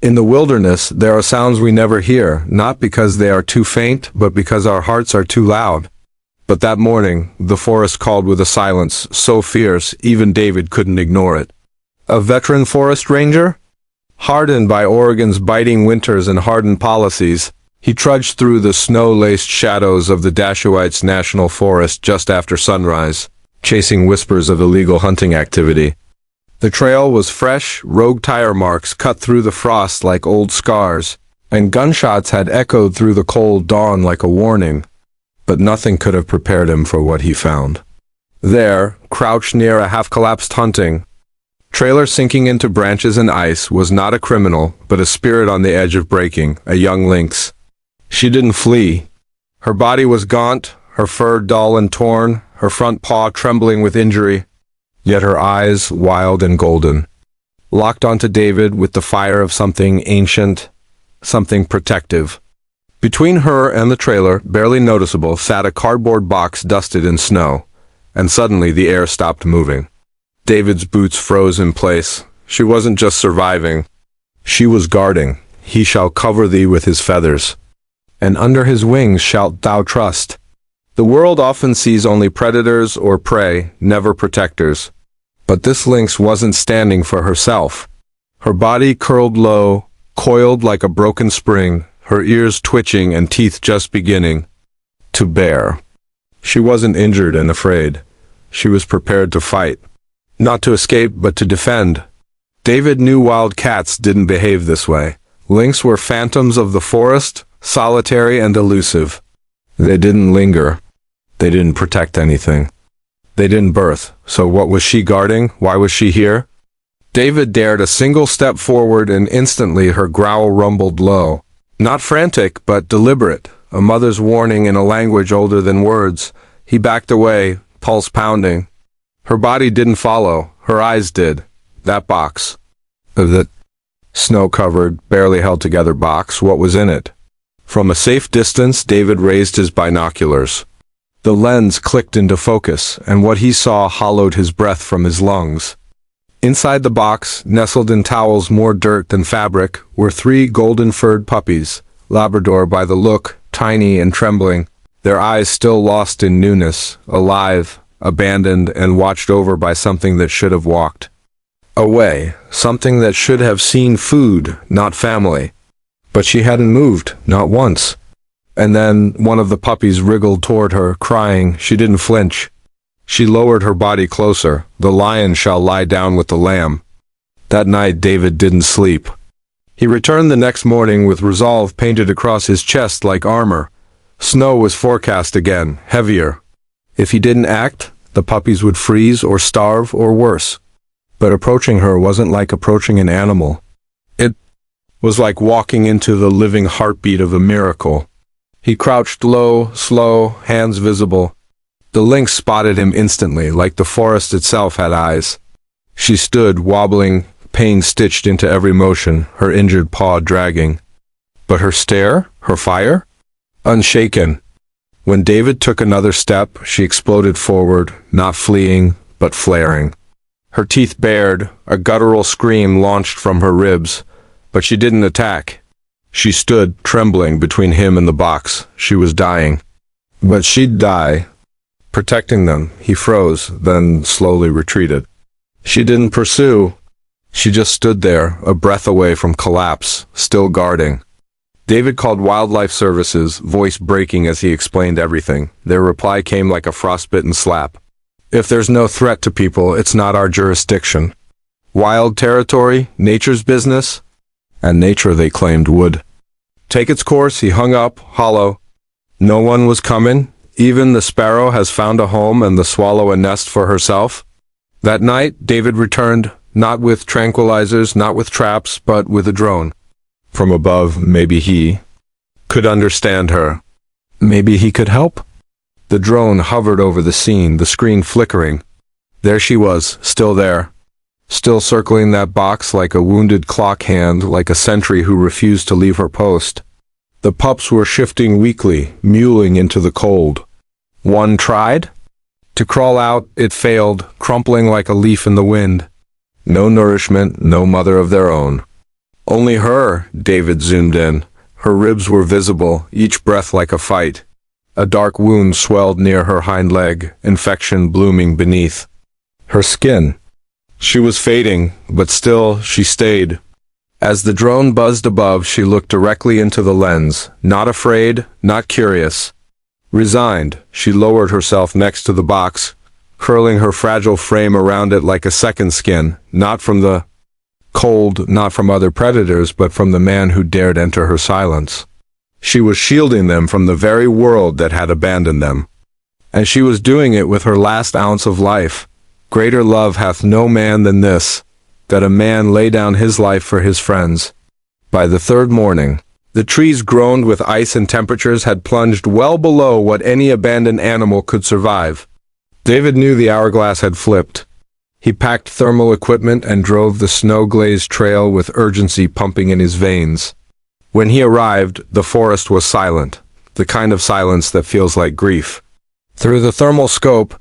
In the wilderness, there are sounds we never hear, not because they are too faint, but because our hearts are too loud. But that morning, the forest called with a silence so fierce, even David couldn't ignore it. A veteran forest ranger? Hardened by Oregon's biting winters and hardened policies, he trudged through the snow-laced shadows of the Dashawites National Forest just after sunrise, chasing whispers of illegal hunting activity. The trail was fresh, rogue tire marks cut through the frost like old scars, and gunshots had echoed through the cold dawn like a warning. But nothing could have prepared him for what he found. There, crouched near a half-collapsed hunting trailer sinking into branches and ice, was not a criminal, but a spirit on the edge of breaking, a young lynx. She didn't flee. Her body was gaunt, her fur dull and torn, her front paw trembling with injury, yet her eyes wild and golden, locked onto David with the fire of something ancient, something protective. Between her and the trailer, barely noticeable, sat a cardboard box dusted in snow, and suddenly the air stopped moving. David's boots froze in place. She wasn't just surviving. She was guarding. He shall cover thee with his feathers, and under his wings shalt thou trust. The world often sees only predators or prey, never protectors. But this lynx wasn't standing for herself. Her body curled low, coiled like a broken spring, her ears twitching and teeth just beginning to bare. She wasn't injured and afraid. She was prepared to fight. Not to escape, but to defend. David knew wild cats didn't behave this way. Lynx were phantoms of the forest, solitary and elusive. They didn't linger. They didn't protect anything. They didn't birth. So what was she guarding? Why was she here? David dared a single step forward, and instantly her growl rumbled low. Not frantic, but deliberate, a mother's warning in a language older than words. He backed away, pulse pounding. Her body didn't follow. Her eyes did. That box. The snow-covered, barely held-together box. What was in it? From a safe distance, David raised his binoculars. The lens clicked into focus, and what he saw hollowed his breath from his lungs. Inside the box, nestled in towels more dirt than fabric, were 3 golden-furred puppies, Labrador by the look, tiny and trembling, their eyes still lost in newness, alive, abandoned, and watched over by something that should have walked away, something that should have seen food, not family. But she hadn't moved, not once. And then one of the puppies wriggled toward her, crying. She didn't flinch. She lowered her body closer. The lion shall lie down with the lamb. That night David didn't sleep. He returned the next morning with resolve painted across his chest like armor. Snow was forecast again, heavier. If he didn't act, the puppies would freeze or starve or worse. But approaching her wasn't like approaching an animal. It was like walking into the living heartbeat of a miracle. He crouched low, slow, hands visible. The lynx spotted him instantly, like the forest itself had eyes. She stood, wobbling, pain stitched into every motion, her injured paw dragging. But her stare? Her fire? Unshaken. When David took another step, she exploded forward, not fleeing, but flaring. Her teeth bared, a guttural scream launched from her ribs, but she didn't attack. She stood, trembling, between him and the box. She was dying. But she'd die. Protecting them, he froze, then slowly retreated. She didn't pursue. She just stood there, a breath away from collapse, still guarding. David called Wildlife Services, voice breaking as he explained everything. Their reply came like a frostbitten slap. If there's no threat to people, it's not our jurisdiction. Wild territory, nature's business, and nature, they claimed, would take its course. He hung up, hollow. No one was coming. Even the sparrow has found a home and the swallow a nest for herself. That night, David returned, not with tranquilizers, not with traps, but with a drone. From above, maybe he could understand her. Maybe he could help? The drone hovered over the scene, the screen flickering. There she was, still there. Still circling that box like a wounded clock hand, like a sentry who refused to leave her post. The pups were shifting weakly, mewling into the cold. One tried to crawl out. It failed, crumpling like a leaf in the wind. No nourishment, no mother of their own. Only her, David zoomed in. Her ribs were visible, each breath like a fight. A dark wound swelled near her hind leg, infection blooming beneath. Her skin. She was fading, but still she stayed. As the drone buzzed above, she looked directly into the lens, not afraid, not curious. Resigned, she lowered herself next to the box, curling her fragile frame around it like a second skin, not from the cold, not from other predators, but from the man who dared enter her silence. She was shielding them from the very world that had abandoned them. And she was doing it with her last ounce of life. Greater love hath no man than this, that a man lay down his life for his friends. By the third morning, the trees groaned with ice and temperatures had plunged well below what any abandoned animal could survive. David knew the hourglass had flipped. He packed thermal equipment and drove the snow-glazed trail with urgency pumping in his veins. When he arrived, the forest was silent, the kind of silence that feels like grief. Through the thermal scope,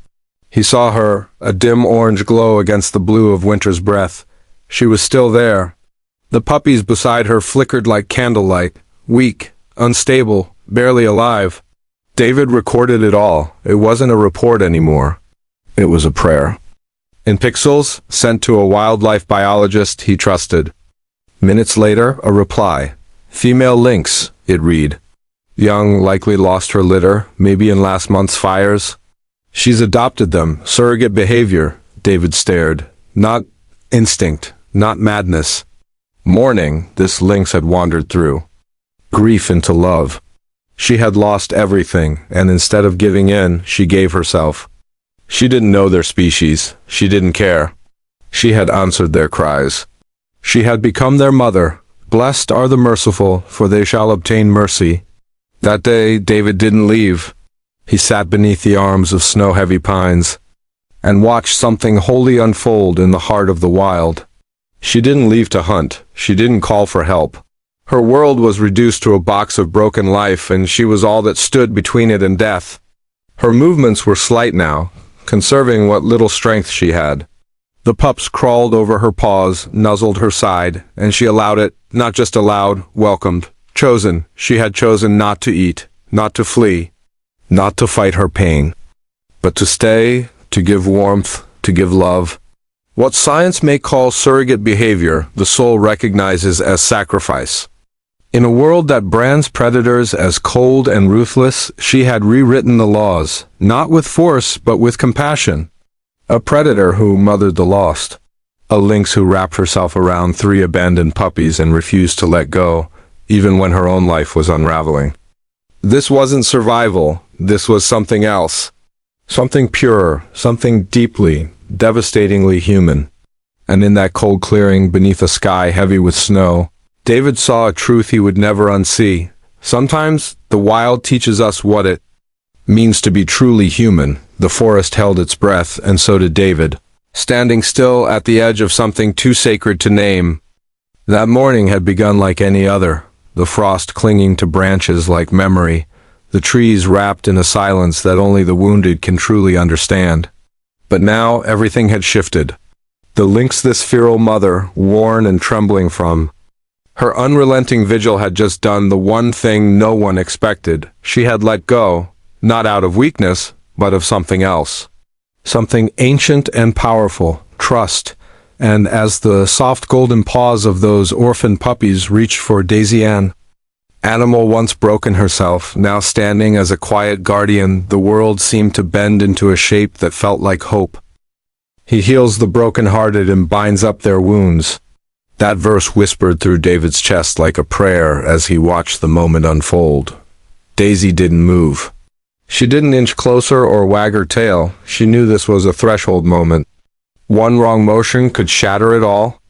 he saw her, a dim orange glow against the blue of winter's breath. She was still there. The puppies beside her flickered like candlelight, weak, unstable, barely alive. David recorded it all. It wasn't a report anymore. It was a prayer. In pixels, sent to a wildlife biologist he trusted. Minutes later, a reply. Female lynx, it read. Young, likely lost her litter, maybe in last month's fires. She's adopted them, surrogate behavior, David stared. Not instinct, not madness. Mourning, this lynx had wandered through. Grief into love. She had lost everything, and instead of giving in, she gave herself. She didn't know their species. She didn't care. She had answered their cries. She had become their mother. Blessed are the merciful, for they shall obtain mercy. That day, David didn't leave. He sat beneath the arms of snow-heavy pines and watched something wholly unfold in the heart of the wild. She didn't leave to hunt. She didn't call for help. Her world was reduced to a box of broken life, and she was all that stood between it and death. Her movements were slight now, conserving what little strength she had. The pups crawled over her paws, nuzzled her side, and she allowed it, not just allowed, welcomed, chosen. She had chosen not to eat, not to flee, not to fight her pain, but to stay, to give warmth, to give love. What science may call surrogate behavior, the soul recognizes as sacrifice. In a world that brands predators as cold and ruthless, she had rewritten the laws, not with force, but with compassion. A predator who mothered the lost. A lynx who wrapped herself around 3 abandoned puppies and refused to let go, even when her own life was unraveling. This wasn't survival, this was something else. Something pure, something deeply, devastatingly human. And in that cold clearing beneath a sky heavy with snow, David saw a truth he would never unsee. Sometimes the wild teaches us what it means to be truly human. The forest held its breath, and so did David, standing still at the edge of something too sacred to name. That morning had begun like any other, the frost clinging to branches like memory, the trees wrapped in a silence that only the wounded can truly understand. But now everything had shifted. The lynx, this feral mother, worn and trembling from her unrelenting vigil, had just done the one thing no one expected. She had let go, not out of weakness, but of something else. Something ancient and powerful, trust. And as the soft golden paws of those orphan puppies reached for Daisy Ann, animal once broken herself, now standing as a quiet guardian, the world seemed to bend into a shape that felt like hope. He heals the broken-hearted and binds up their wounds. That verse whispered through David's chest like a prayer as he watched the moment unfold. Daisy didn't move. She didn't inch closer or wag her tail. She knew this was a threshold moment. One wrong motion could shatter it all.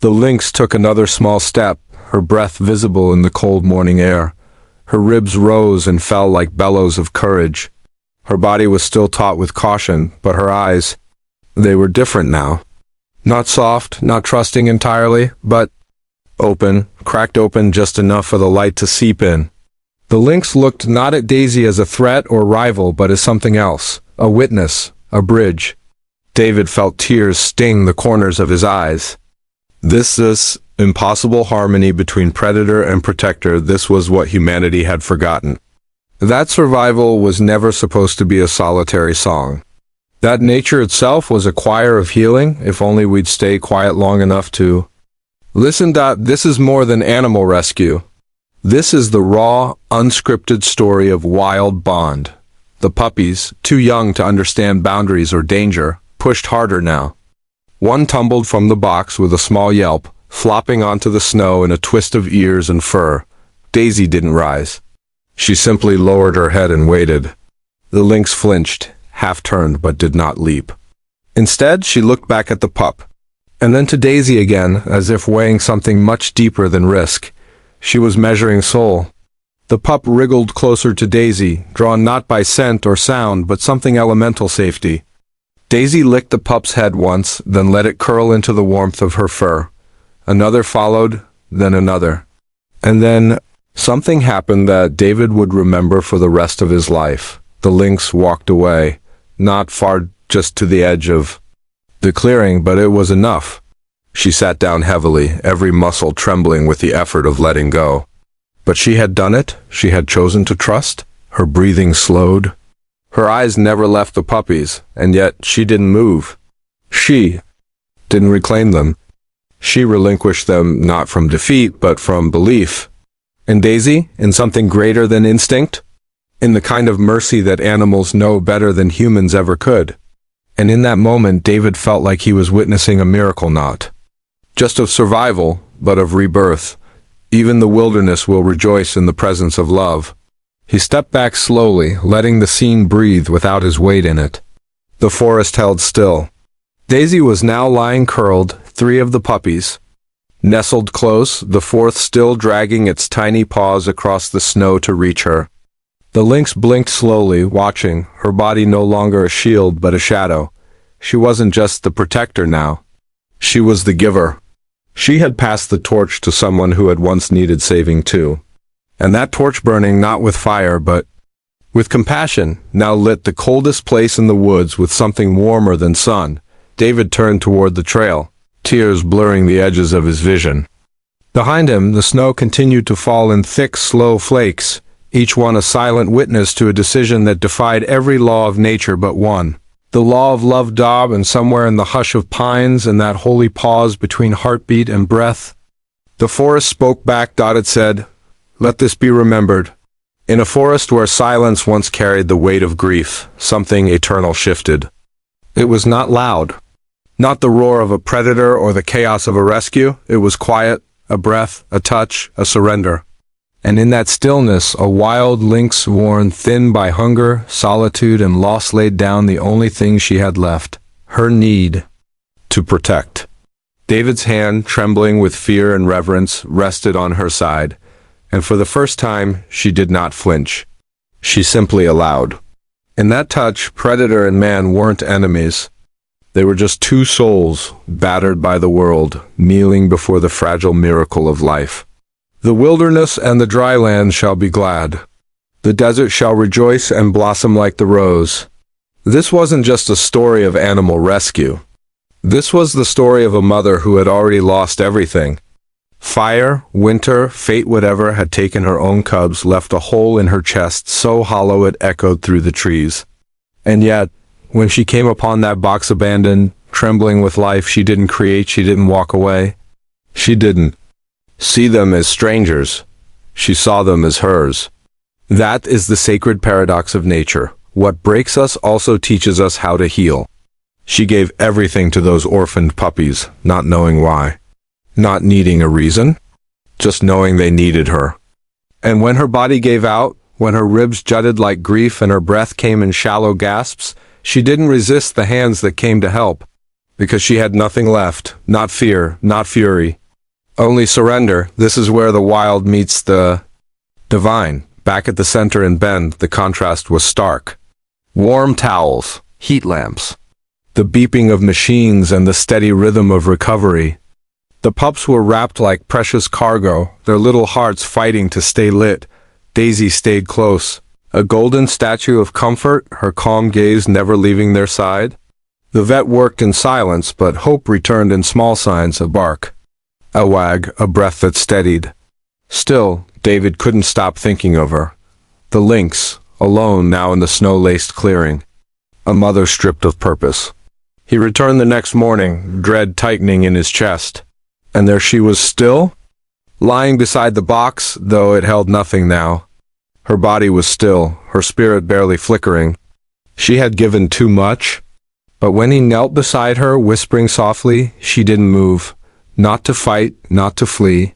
The lynx took another small step, her breath visible in the cold morning air. Her ribs rose and fell like bellows of courage. Her body was still taut with caution, but her eyes, they were different now. Not soft, not trusting entirely, but open, cracked open just enough for the light to seep in. The lynx looked not at Daisy as a threat or rival, but as something else, a witness, a bridge. David felt tears sting the corners of his eyes. This Impossible harmony between predator and protector. This was what humanity had forgotten. That survival was never supposed to be a solitary song. That nature itself was a choir of healing, if only we'd stay quiet long enough to listen. This is more than animal rescue. This is the raw, unscripted story of wild bond. The puppies, too young to understand boundaries or danger, pushed harder now. One tumbled from the box with a small yelp, flopping onto the snow in a twist of ears and fur. Daisy didn't rise. She simply lowered her head and waited. The lynx flinched, half-turned, but did not leap. Instead, she looked back at the pup, and then to Daisy again, as if weighing something much deeper than risk. She was measuring soul. The pup wriggled closer to Daisy, drawn not by scent or sound, but something elemental: safety. Daisy licked the pup's head once, then let it curl into the warmth of her fur. Another followed, then another. And then something happened that David would remember for the rest of his life. The lynx walked away, not far, just to the edge of the clearing, but it was enough. She sat down heavily, every muscle trembling with the effort of letting go. But she had done it. She had chosen to trust. Her breathing slowed. Her eyes never left the puppies, and yet she didn't move. She didn't reclaim them. She relinquished them not from defeat, but from belief. In Daisy, in something greater than instinct, in the kind of mercy that animals know better than humans ever could. And in that moment, David felt like he was witnessing a miracle, not just of survival, but of rebirth. Even the wilderness will rejoice in the presence of love. He stepped back slowly, letting the scene breathe without his weight in it. The forest held still. Daisy was now lying curled, three of the puppies nestled close, the fourth still dragging its tiny paws across the snow to reach her. The lynx blinked slowly, watching, her body no longer a shield but a shadow. She wasn't just the protector now. She was the giver. She had passed the torch to someone who had once needed saving too. And that torch, burning not with fire but with compassion, now lit the coldest place in the woods with something warmer than sun. David turned toward the trail, tears blurring the edges of his vision. Behind him, the snow continued to fall in thick, slow flakes, each one a silent witness to a decision that defied every law of nature but one. The law of love. And somewhere in the hush of pines and that holy pause between heartbeat and breath, the forest spoke back. It said, "Let this be remembered." In a forest where silence once carried the weight of grief, something eternal shifted. It was not loud, not the roar of a predator or the chaos of a rescue. It was quiet, a breath, a touch, a surrender. And in that stillness, a wild lynx, worn thin by hunger, solitude, and loss, laid down the only thing she had left: her need to protect. David's hand, trembling with fear and reverence, rested on her side, and for the first time, she did not flinch. She simply allowed. In that touch, predator and man weren't enemies. They were just two souls, battered by the world, kneeling before the fragile miracle of life. The wilderness and the dry land shall be glad. The desert shall rejoice and blossom like the rose. This wasn't just a story of animal rescue. This was the story of a mother who had already lost everything. Fire, winter, fate, whatever had taken her own cubs, left a hole in her chest so hollow it echoed through the trees. And yet, when she came upon that box abandoned, trembling with life, she didn't create, she didn't walk away. She didn't see them as strangers. She saw them as hers. That is the sacred paradox of nature. What breaks us also teaches us how to heal. She gave everything to those orphaned puppies, not knowing why. Not needing a reason, just knowing they needed her. And when her body gave out, when her ribs jutted like grief and her breath came in shallow gasps, she didn't resist the hands that came to help. Because she had nothing left, not fear, not fury. Only surrender. This is where the wild meets the divine. Back at the center in Bend, the contrast was stark. Warm towels, heat lamps, the beeping of machines and the steady rhythm of recovery. The pups were wrapped like precious cargo, their little hearts fighting to stay lit. Daisy stayed close, a golden statue of comfort, her calm gaze never leaving their side. The vet worked in silence, but hope returned in small signs of bark. A wag, a breath that steadied. Still, David couldn't stop thinking of her. The lynx, alone now in the snow-laced clearing. A mother stripped of purpose. He returned the next morning, dread tightening in his chest. And there she was still? Lying beside the box, though it held nothing now. Her body was still, her spirit barely flickering. She had given too much. But when he knelt beside her, whispering softly, she didn't move. Not to fight, not to flee.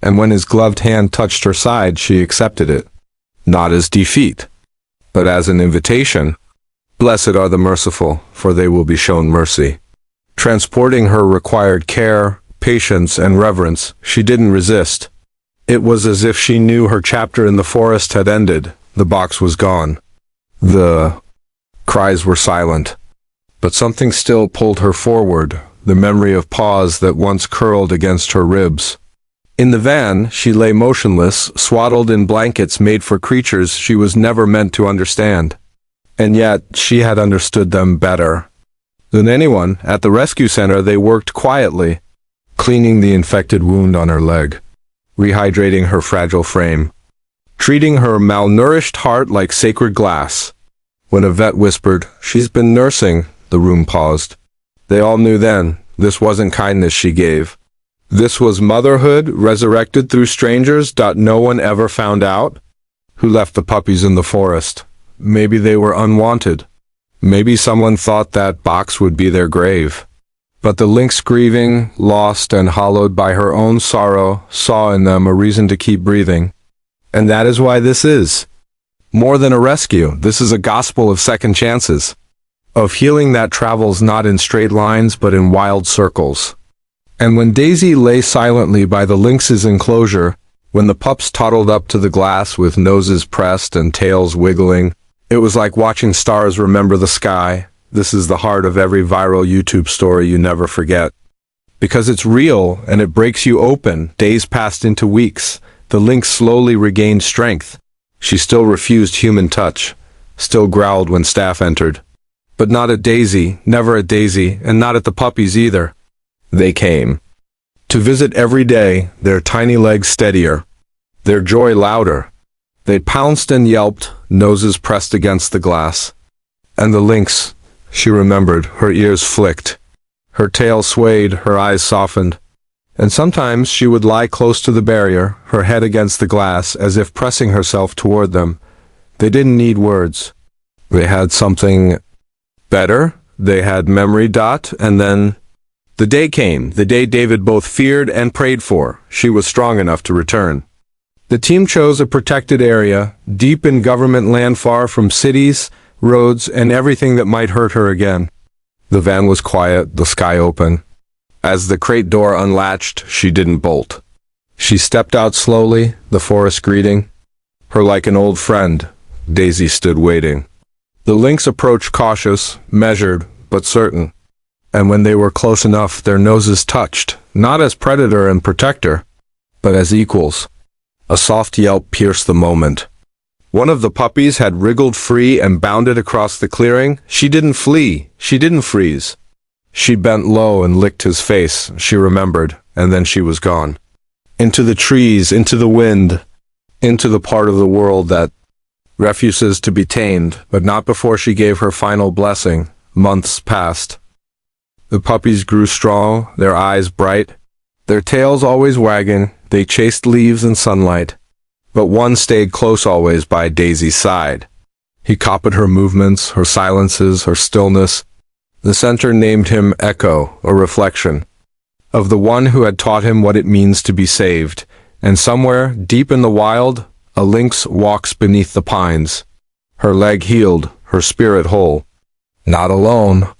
And when his gloved hand touched her side, she accepted it. Not as defeat, but as an invitation. Blessed are the merciful, for they will be shown mercy. Transporting her required care, patience, and reverence. She didn't resist. It was as if she knew her chapter in the forest had ended. The box was gone. The cries were silent. But something still pulled her forward, the memory of paws that once curled against her ribs. In the van, she lay motionless, swaddled in blankets made for creatures she was never meant to understand. And yet, she had understood them better than anyone. At the rescue center, they worked quietly, cleaning the infected wound on her leg, rehydrating her fragile frame, treating her malnourished heart like sacred glass. When a vet whispered, "She's been nursing," the room paused. They all knew then, this wasn't kindness she gave. This was motherhood resurrected through strangers. No one ever found out who left the puppies in the forest. Maybe they were unwanted. Maybe someone thought that box would be their grave. But the lynx, grieving, lost and hollowed by her own sorrow, saw in them a reason to keep breathing. And that is why this is more than a rescue. This is a gospel of second chances, of healing that travels not in straight lines but in wild circles. And when Daisy lay silently by the lynx's enclosure, when the pups toddled up to the glass with noses pressed and tails wiggling, it was like watching stars remember the sky. This is the heart of every viral YouTube story you never forget. Because it's real and it breaks you open. Days passed into weeks. The lynx slowly regained strength. She still refused human touch, still growled when staff entered. But not at Daisy, never at Daisy, and not at the puppies either. They came to visit every day, their tiny legs steadier, their joy louder. They pounced and yelped, noses pressed against the glass. And the lynx, she remembered, her ears flicked, her tail swayed, her eyes softened. And sometimes she would lie close to the barrier, her head against the glass, as if pressing herself toward them. They didn't need words. They had something better. They had memory. And then the day came, the day David both feared and prayed for. She was strong enough to return. The team chose a protected area, deep in government land, far from cities, roads, and everything that might hurt her again. The van was quiet, the sky open. As the crate door unlatched, she didn't bolt. She stepped out slowly, the forest greeting her like an old friend. Daisy stood waiting. The lynx approached, cautious, measured, but certain. And when they were close enough, their noses touched, not as predator and protector, but as equals. A soft yelp pierced the moment. One of the puppies had wriggled free and bounded across the clearing. She didn't flee. She didn't freeze. She bent low and licked his face, she remembered, and then she was gone. Into the trees, into the wind, into the part of the world that refuses to be tamed, but not before she gave her final blessing. Months passed. The puppies grew strong, their eyes bright, their tails always wagging. They chased leaves and sunlight. But one stayed close always by Daisy's side. He copied her movements, her silences, her stillness. The center named him Echo, a reflection of the one who had taught him what it means to be saved. And somewhere, deep in the wild, a lynx walks beneath the pines. Her leg healed, her spirit whole. Not alone.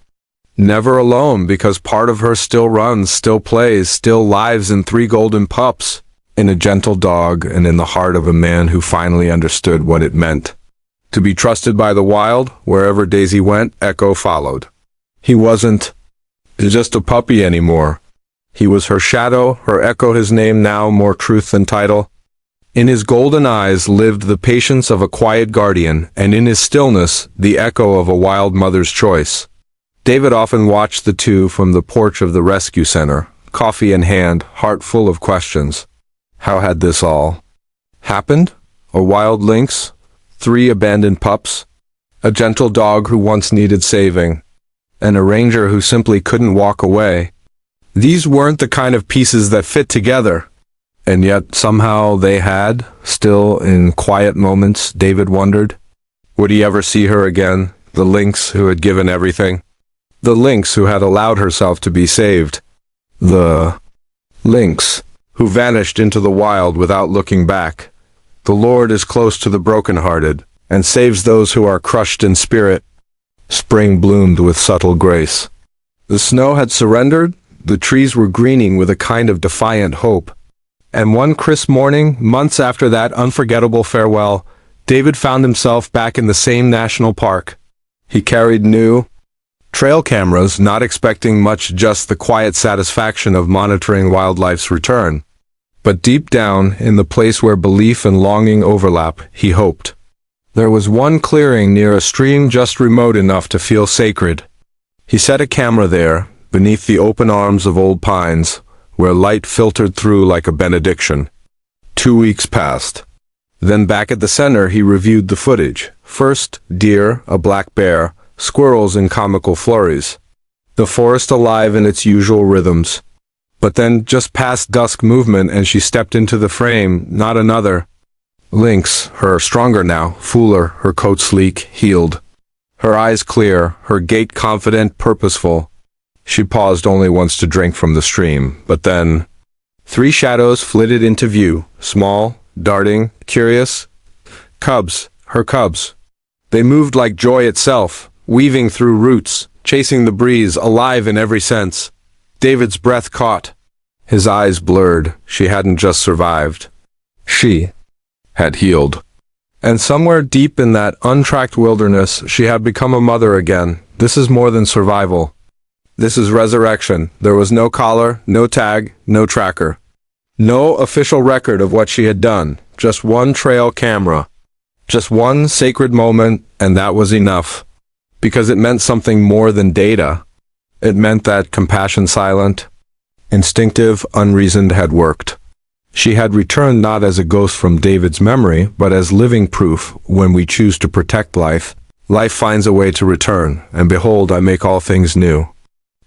Never alone, because part of her still runs, still plays, still lives in 3 golden pups, in a gentle dog, and in the heart of a man who finally understood what it meant to be trusted by the wild. Wherever Daisy went, Echo followed. He wasn't just a puppy anymore. He was her shadow, her echo, his name now, more truth than title. In his golden eyes lived the patience of a quiet guardian, and in his stillness, the echo of a wild mother's choice. David often watched the two from the porch of the rescue center, coffee in hand, heart full of questions. How had this all happened? A wild lynx, 3 abandoned pups, a gentle dog who once needed saving, and a ranger who simply couldn't walk away. These weren't the kind of pieces that fit together, and yet somehow they had. Still, in quiet moments, David wondered, would he ever see her again, the lynx who had given everything? The lynx who had allowed herself to be saved. The lynx who vanished into the wild without looking back. The Lord is close to the brokenhearted, and saves those who are crushed in spirit. Spring bloomed with subtle grace. The snow had surrendered, the trees were greening with a kind of defiant hope. And one crisp morning, months after that unforgettable farewell, David found himself back in the same national park. He carried new trail cameras, not expecting much, just the quiet satisfaction of monitoring wildlife's return. But deep down, in the place where belief and longing overlap, he hoped. There was one clearing near a stream just remote enough to feel sacred. He set a camera there, beneath the open arms of old pines, where light filtered through like a benediction. 2 weeks passed. Then back at the center he reviewed the footage. First, deer, a black bear, squirrels in comical flurries. The forest alive in its usual rhythms. But then, just past dusk movement, and she stepped into the frame, not another lynx, her stronger now, fuller, her coat sleek, healed. Her eyes clear, her gait confident, purposeful. She paused only once to drink from the stream, but then 3 shadows flitted into view, small, darting, curious. Cubs, her cubs. They moved like joy itself, weaving through roots, chasing the breeze, alive in every sense. David's breath caught. His eyes blurred. She hadn't just survived. She had healed. And somewhere deep in that untracked wilderness, she had become a mother again. This is more than survival. This is resurrection. There was no collar, no tag, no tracker. No official record of what she had done. Just one trail camera. Just one sacred moment, and that was enough. Because it meant something more than data. It meant that compassion silent, instinctive, unreasoned had worked. She had returned not as a ghost from David's memory, but as living proof. When we choose to protect life, life finds a way to return, and behold, I make all things new.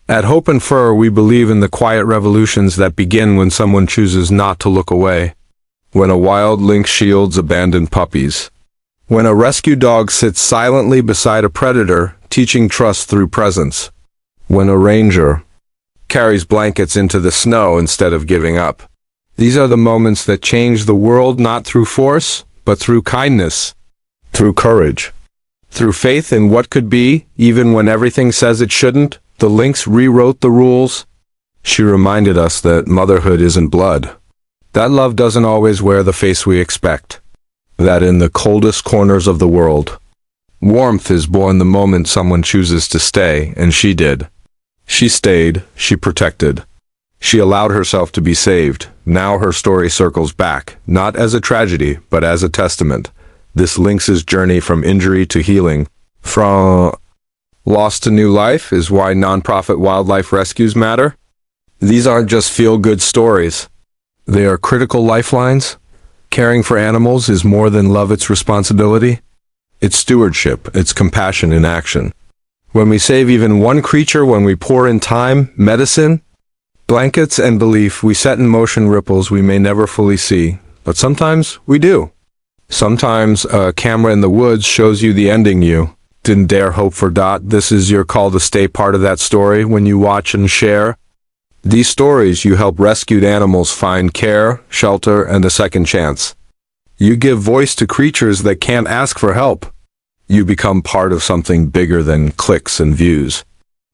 At Hope and Fur, we believe in the quiet revolutions that begin when someone chooses not to look away. When a wild lynx shields abandoned puppies. When a rescue dog sits silently beside a predator, teaching trust through presence. When a ranger carries blankets into the snow instead of giving up. These are the moments that change the world, not through force, but through kindness, through courage, through faith in what could be, even when everything says it shouldn't. The lynx rewrote the rules. She reminded us that motherhood isn't blood. That love doesn't always wear the face we expect. That in the coldest corners of the world, warmth is born the moment someone chooses to stay, and she did. She stayed, she protected. She allowed herself to be saved. Now her story circles back, not as a tragedy, but as a testament. This lynx's journey from injury to healing, from loss to new life, is why nonprofit wildlife rescues matter. These aren't just feel-good stories. They are critical lifelines. Caring for animals is more than love, it's responsibility. It's stewardship, it's compassion in action. When we save even one creature, when we pour in time, medicine, blankets, and belief, we set in motion ripples we may never fully see. But sometimes we do. Sometimes a camera in the woods shows you the ending you didn't dare hope for. This is your call to stay part of that story when you watch and share. These stories, you help rescued animals find care, shelter, and a second chance. You give voice to creatures that can't ask for help. You become part of something bigger than clicks and views.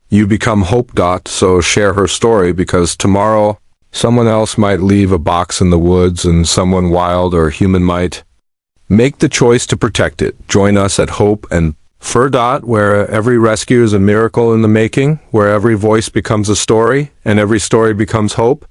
You become hope. So share her story, because tomorrow someone else might leave a box in the woods, and someone wild or human might make the choice to protect it. Join us at Hope and Fur. Where every rescue is a miracle in the making, where every voice becomes a story, and every story becomes hope.